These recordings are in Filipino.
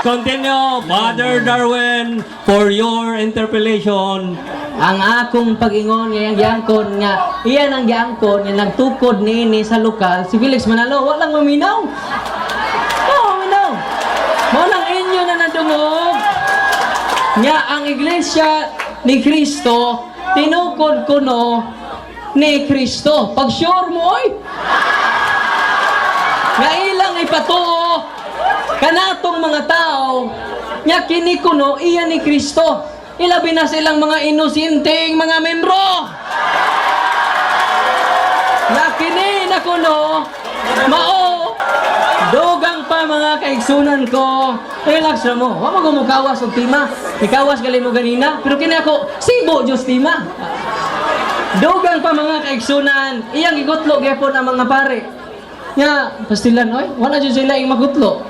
Continue, Father Darwin, for your interpellation. Ang akong pag-ingon nga giangkon nga iyan ang giangkon nga nagtukod niini sa lokal si Felix Manalo walang maminaw. Oh, maminaw. Mo lang inyo na nadungog. Nga ang iglesia ni Kristo tinukod kuno ni Kristo. Pag sure mo oy. Nga ilang ipatuo kanatong mga tao nga kini kuno iyan ni Kristo. Ilabi na silang mga inosinteng mga membro. Nakini na kuno, mao, dogang pa mga kaigsunan ko. Relax na mo, huwag mo mukawas og tima. Ikawas gali mo ganina, pero kini ako, sibo Diyos tima. Dogang pa mga kaigsunan, iyang igutlo gyapon ang mga pare. Nga, pastilan, oy, wala dyan sila yung magutlo.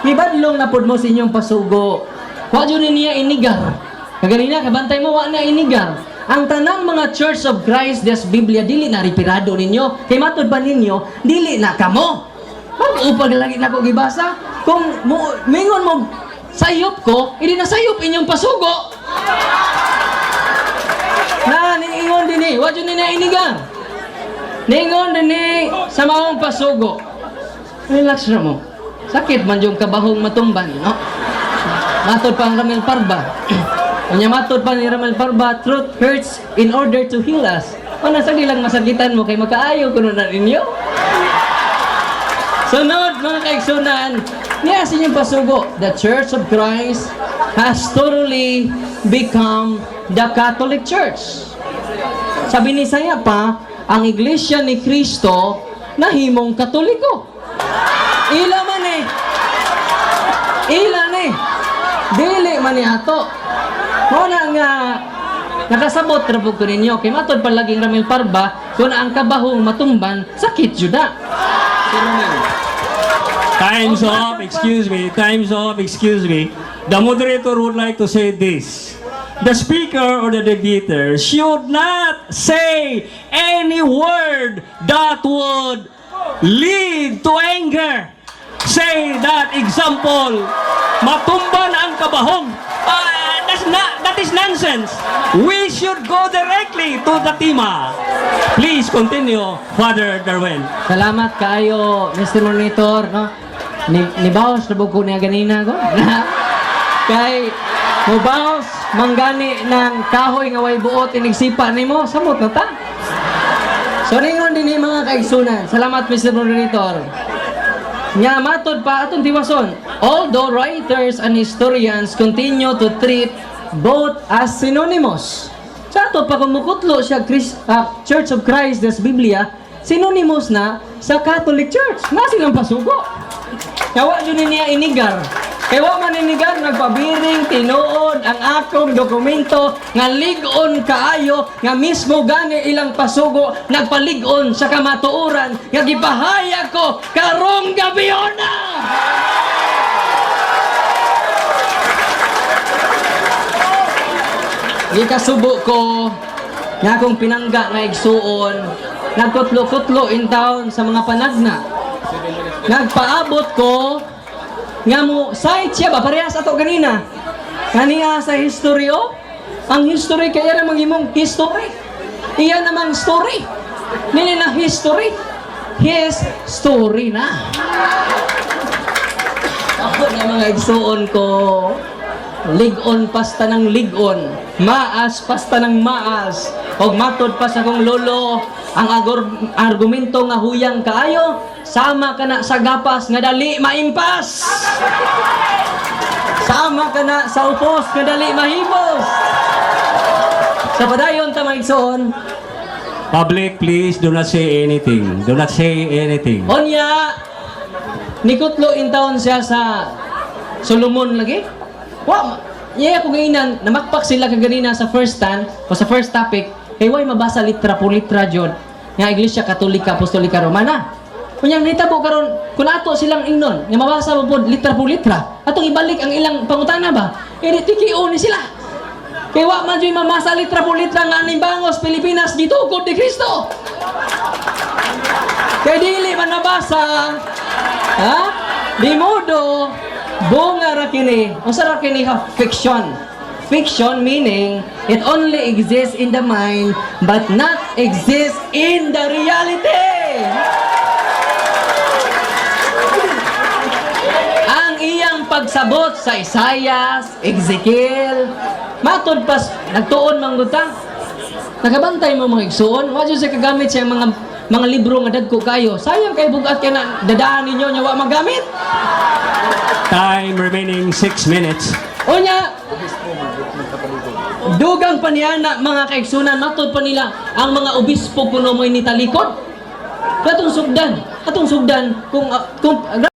Ibadlong na pod mo sa inyong pasugo. Huwag dyan niya inigar. Kaganina, kabantay mo, wala na inigar. Ang tanang mga Church of Christ des Biblia, dili na ripirado ninyo. Kay matod ba ninyo, dili na kamo. Mag-upag lagi na ko gibasa. Kung mingon mo, sayop ko, hindi na sayop inyong pasugo. Na, ningon din eh, wala dyan na inigar. Ningon din eh, sa maong pasugo. Relax na mo. Sakit man yung kabahong matumban, no? Matod pa ang Ramel Parba. Kanya matod pa ni Ramel Parba, truth hurts in order to heal us. O nasa lang masakitan mo kay magkaayo kuno na ninyo. Sunod mga kaigsunan, niya sa inyong pasugo, the Church of Christ has totally become the Catholic Church. Sabi ni Saya pa, ang iglesia ni Kristo nahimong Katoliko. Ila man eh. Ila eh. Dili man ni ato. Muna nga nakasabot ra pud ko ninyo kay matod pa laging Ramil Parba kung ang kabahong matumban sakit juda. Time's up, excuse me. Time's up, excuse me. The moderator would like to say this. The speaker or the debater should not say any word that would lead to anger. Say that example, matumban ang kabahong. That is nonsense. We should go directly to the tema. Please continue, Father Darwin. Salamat kaayo Mr. Monitor, no? Ni Baos na ko niya ganina ko. Kay mo Baos manggani ng kahoy nga way buot inigsipa nimo samot na ta. So ringon din ni mga kaigsunan. Salamat Mr. Monitor. Nya matod pa atong tiwason. Although writers and historians continue to treat both as synonymous. Sa ato pa kumukutlo siya Church of Christ des Biblia, synonymous na sa Catholic Church. Na silang pasugo. Kawa yun niya inigar. Kaya man inigar, nagpabiring, tinuod ang akong dokumento nga ligon kaayo nga mismo gani ilang pasugo nagpaligon sa kamatuoran nga gipahayag ko karong gabiona. Gikasubo ko nga akong pinangga nga igsuon nagkutlo-kutlo in town sa mga panagna. Nagpaabot ko nga mo site siya ba parehas ato ganina kaniya sa history o ang history kaya namang imong history iya namang story nili na history his story na ako na mga igsuon ko ligon pasta ng ligon maas pasta ng maas og matod pa sa kong lolo ang argumento nga huyang kaayo sama ka na sa gapas nga dali maimpas sama ka na sa upos nga dali mahimos sa padayon ta maigsoon. Public, please do not say anything. Do not say anything. Onya nikutlo in town siya sa Solomon lagi. Wa iya ko gainan namakpak sila kaganina sa first stand o sa first topic kay way mabasa litra po litra jud nga Iglesia Katolika Apostolika Romana. Kunyang nitabo karon kun ato silang ingnon nga mabasa mo pod litra po litra atong ibalik ang ilang pangutana ba edi tikio ni sila kay wa man jud mamasa litra po litra nga aning bangos Pilipinas gitukod ni Kristo kay dili man nabasa ha di modo bunga ra kini, unsa ra kini ha? Fiction. Fiction meaning it only exists in the mind but not exists in the reality. Ang iyang pagsabot sa Isaias, Ezekiel, matod pas nagtuon mangguta. Nakabantay mo mga igsuon, wa jud sa kagamit sa mga libro nga dagko kayo. Sayang kay bugat kay na dadaan ninyo nya wa magamit. Time remaining 6 minutes. Unya, dugang pa niya na mga kaigsunan, matod pa nila ang mga obispo kuno mo'y nitalikod. Katong sugdan, kung